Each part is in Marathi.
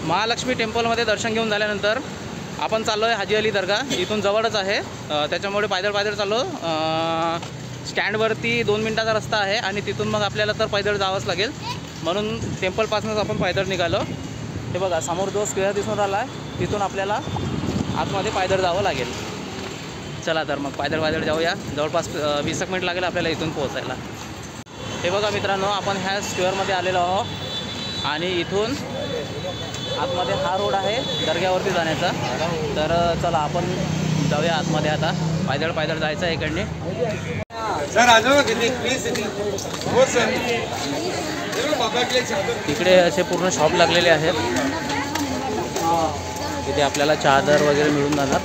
महालक्ष्मी टेम्पलमध्ये दर्शन घेऊन झाल्यानंतर आपण चाललो आहे हाजी अली दर्गा. इथून जवळच आहे, त्याच्यामुळे पायदळ चाललो. स्टँडवरती 2 मिनिटाचा रस्ता आहे आणि तिथून मग आपल्याला तर पायदळ जावंच लागेल, म्हणून टेम्पलपासूनच आपण पायदळ निघालो. हे बघा समोर जो स्क्वेअर दिसून राहिला आहे तिथून आपल्याला आतमध्ये पायदळ जावं लागेल. चला तर मग पायदळ जाऊया. जवळपास 20 मिनिट लागेल आपल्याला इथून पोहोचायला. हे बघा मित्रांनो, आपण ह्या स्क्वेअरमध्ये आलेलो आहोत आणि इथून आतमध्ये हा रोड आहे दर्ग्यावरती जाण्याचा. तर चला आपण जाऊया आतमध्ये. आता पायदळ जायचं आहे इकडने. इकडे असे पूर्ण शॉप लागलेले आहेत, इथे आपल्याला चादर वगैरे मिळून जाणार.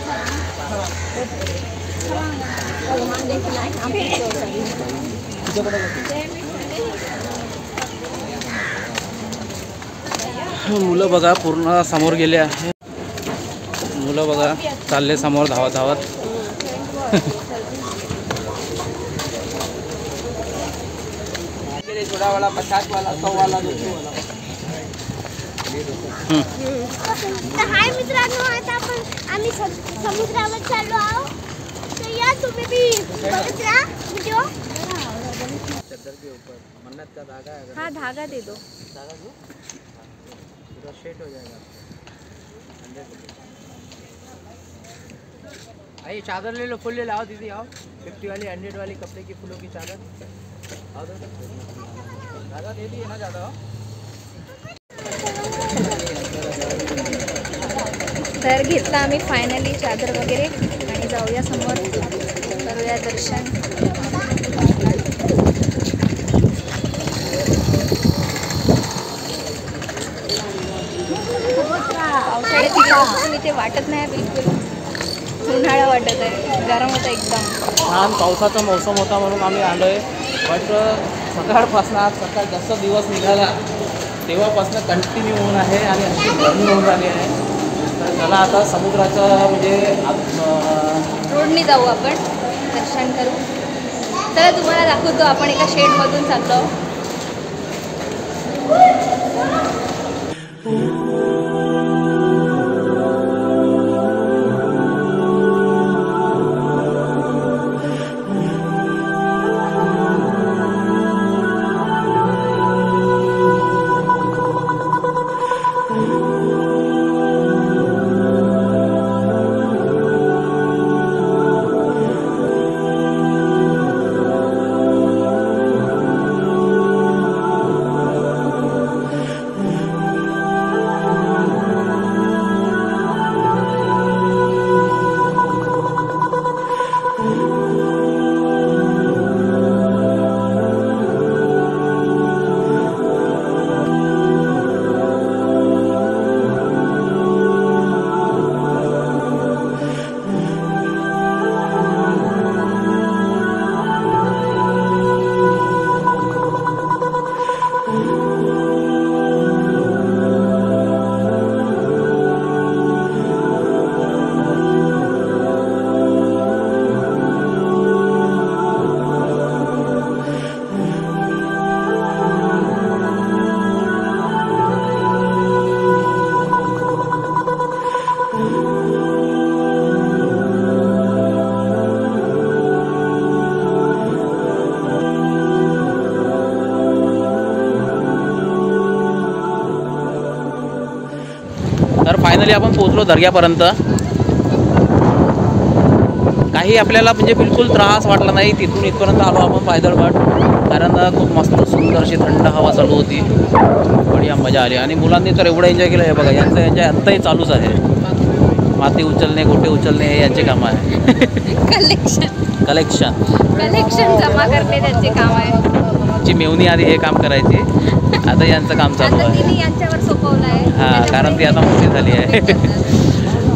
मुलं बघा पूर्ण समोर गेले आहे. मुलं बघा चालले समोर धावत. वाला 50 वाला 100 वाला 200 वाला. हाय मित्रांनो, आता आम्ही समुद्रावर चाललो आहोत. तर या तुम्ही भी बघत राहा व्हिडिओ. चादर के ऊपर मन्नत का धागा है. हाँ धागा दे दो. धागा दो, पूरा सेट हो जाएगा. आइए चादर ले लो, फुल ले लाओ दीदी. आओ 50 वाली 100 वाली कपड़े की फूलों की चादर. आओ दो धागा दे दिए ना ज़्यादा. तर घेतला आम्ही फायनली चादर वगैरे आणि जाऊया समोर, करूया दर्शन. पावसाळ्याची पाऊस इथे वाटत नाही बिलकुल. उन्हाळा वाटत आहे, गरम होतं एकदम. छान पावसाचा मौसम होता म्हणून आम्ही आलो आहे. बट सकाळपासून आज सकाळ जसा दिवस निघाला तेव्हापासून कंटिन्यू ऊन आहे आणि अशी गरमी होऊन राहिली आहे. तर चला आता समुद्राचं म्हणजे रोडने जाऊ आपण, दर्शन करू. चला तुम्हाला दाखवतो, आपण एका शेडमधून चाललो. तर फायनली आपण पोहोचलो दर्ग्यापर्यंत. काही आपल्याला म्हणजे बिलकुल त्रास वाटला नाही. तिथून इथपर्यंत आलो आपण पायदळ वाट, कारण खूप मस्त सुंदर अशी थंड हवा चालू होती. बढिया मजा आली आणि मुलांनी तर एवढं एन्जॉय केलं आहे बघा. यांच्या आत्ताही चालूच आहे. माती उचलणे, गोटे उचलणे हे यांचे काम आहे. कलेक्शन जमा करणे त्यांचे काम आहे. ची मेवणी आधी हे काम करायची, आता यांचं काम चालू आहे. यांच्यावर सोपवलं आहे. हां, कारण ती आता मोठी झाली आहे.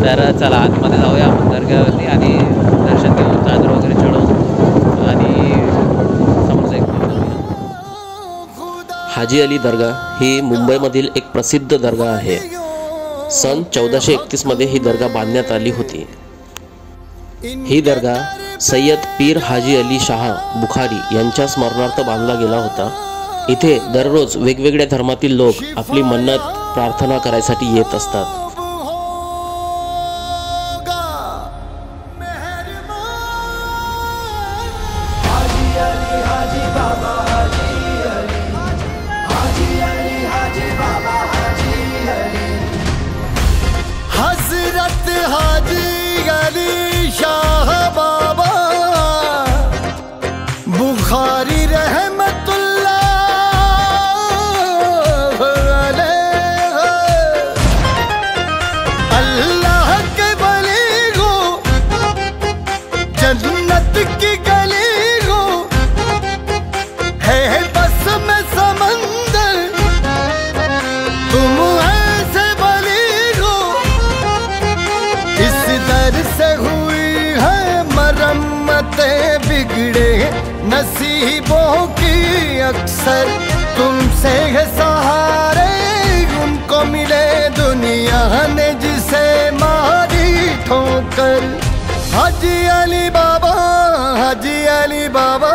तर चला आतमध्ये जाऊया आपण दर्ग्यावरती आणि दर्शन घेऊन चादर वगैरे चढवून आणि समोरचं एक. हाजी अली दर्गा ही मुंबईमधील एक प्रसिद्ध दर्गा आहे. सन 1431 मध्ये ही दर्गा बांधण्यात आली होती. ही दर्गा सय्यद पीर हाजी अली शाह बुखारी यांच्या स्मरणार्थ बांधला गेला होता. इथे दररोज वेगवेगळ्या धर्मातील लोक आपली मन्नत प्रार्थना करायसाठी येत असतात. हजरत हाजी अली शाह बाबा बुखारी रहमतुल्लाह अलैह, अल्लाह के वली हो, जन्नत की गली हो, है बस में समंदर, तुम ऐसे वली हो। इस दर से हुई है मरम्मते बिगड़े नसीबों की अक्सर, तुमसे है सहारे उनको मिले दुनिया ने जिसे मारी ठोकर। हाजी अली बाबा, हाजी अली बाबा,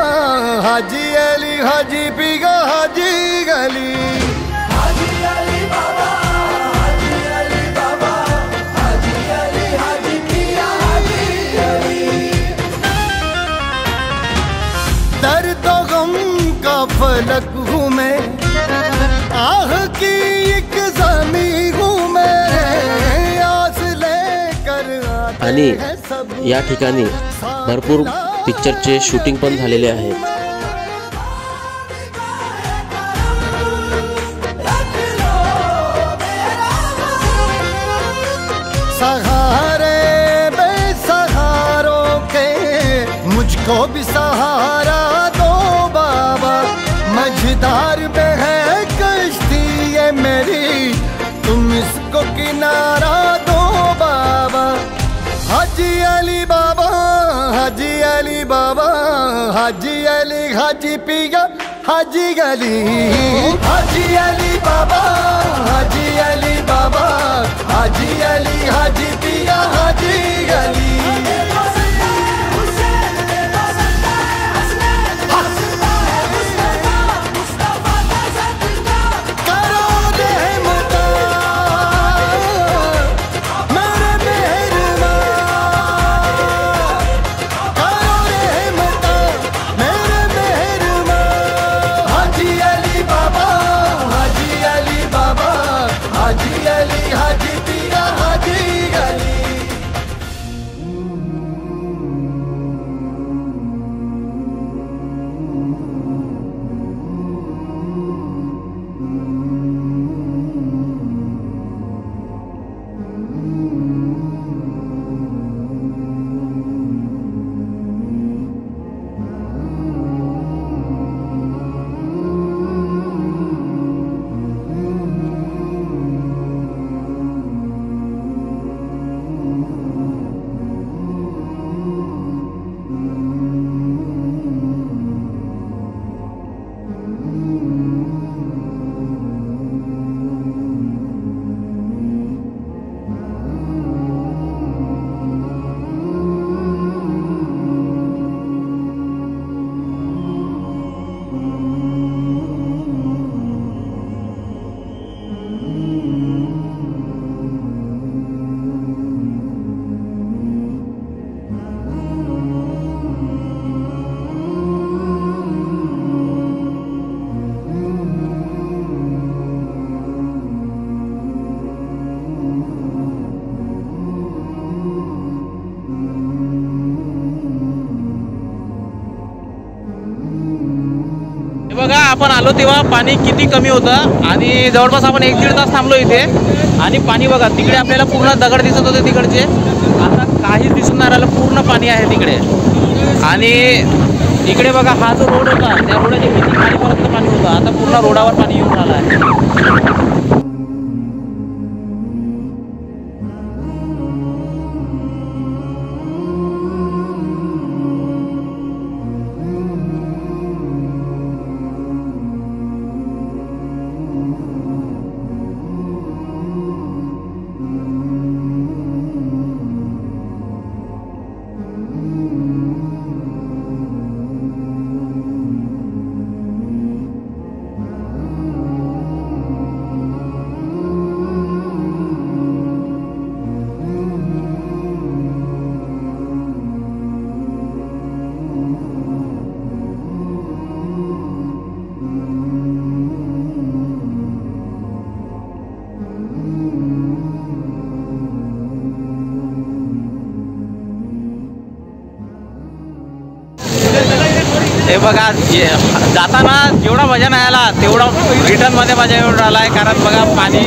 हाजी अली हाजी पीगा हाजी अली। दर्द गम का फलक हूँ मैं, आह की एक ज़मी हूँ मैं, आस लेकर आते आणि हैं सब या ठिकाणी भरपूर पिक्चरचे शूटिंग पण झालेले आहेत. सहारे बेसहारों के मुझको भी सहारा दो बाबा, मझधार में है कश्ती ये मेरी, तुम इसको किनारा दो बाबा। हाजी अली बाबा, हाजी अली बाबा, हाजी अली हाजी पिया हाजी अली। हाजी अली बाबा, हाजी अली बाबा, हाजी अली हाजी पिया हाजी अली। करो रहमता मेरे मेहरबान, करो रहमता मेरे मेहरबान। हाजी अली बाबा, हाजी अली बाबा, हाजी अली हाजी पिया हाजी अली। हे बघा, आपण आलो तेव्हा पाणी किती कमी होतं आणि जवळपास आपण 1-1.5 तास थांबलो इथे. आणि पाणी बघा, तिकडे आपल्याला पूर्ण दगड दिसत होते तिकडचे, आता काहीच दिसून नाही राहिलं, पूर्ण पाणी आहे तिकडे. आणि इकडे बघा, हा जो रोड होता त्या रोडाच्या किती खालीपर्यंत पाणी होतं, आता पूर्ण रोडावर पाणी येऊन राहिलं आहे. हे बघा जाताना जेवढा मजा नाही आला तेवढा रिटर्नमध्ये मजा येऊन राहिला आहे. कारण बघा पाणी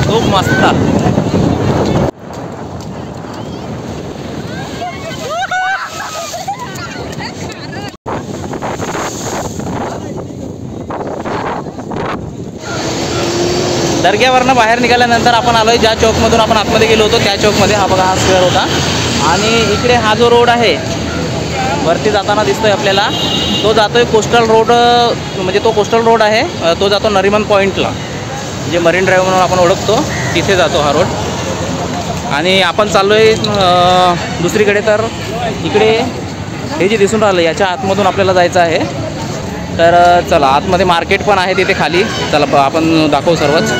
खूप मस्त. दर्ग्यावरनं बाहेर निघाल्यानंतर आपण आलोय ज्या चौकमधून आपण आतमध्ये गेलो होतो त्या चौकमध्ये. हा बघा हा स्क्वेअर होता आणि इकडे हा जो रोड आहे वरती जाताना दिसतोय आपल्याला तो जातोय कोस्टल रोड. म्हणजे तो कोस्टल रोड आहे तो जातो नरिमन पॉईंटला जे मरीन ड्राईव्ह म्हणून आपण ओळखतो तिथे जातो हा रोड. आणि आपण चाललो आहे दुसरीकडे. तर इकडे हे जे दिसून राहिलं याच्या आतमधून आपल्याला जायचं आहे. तर चला आतमध्ये मार्केट पण आहे तिथे खाली. चला आपण दाखवू सर्वच.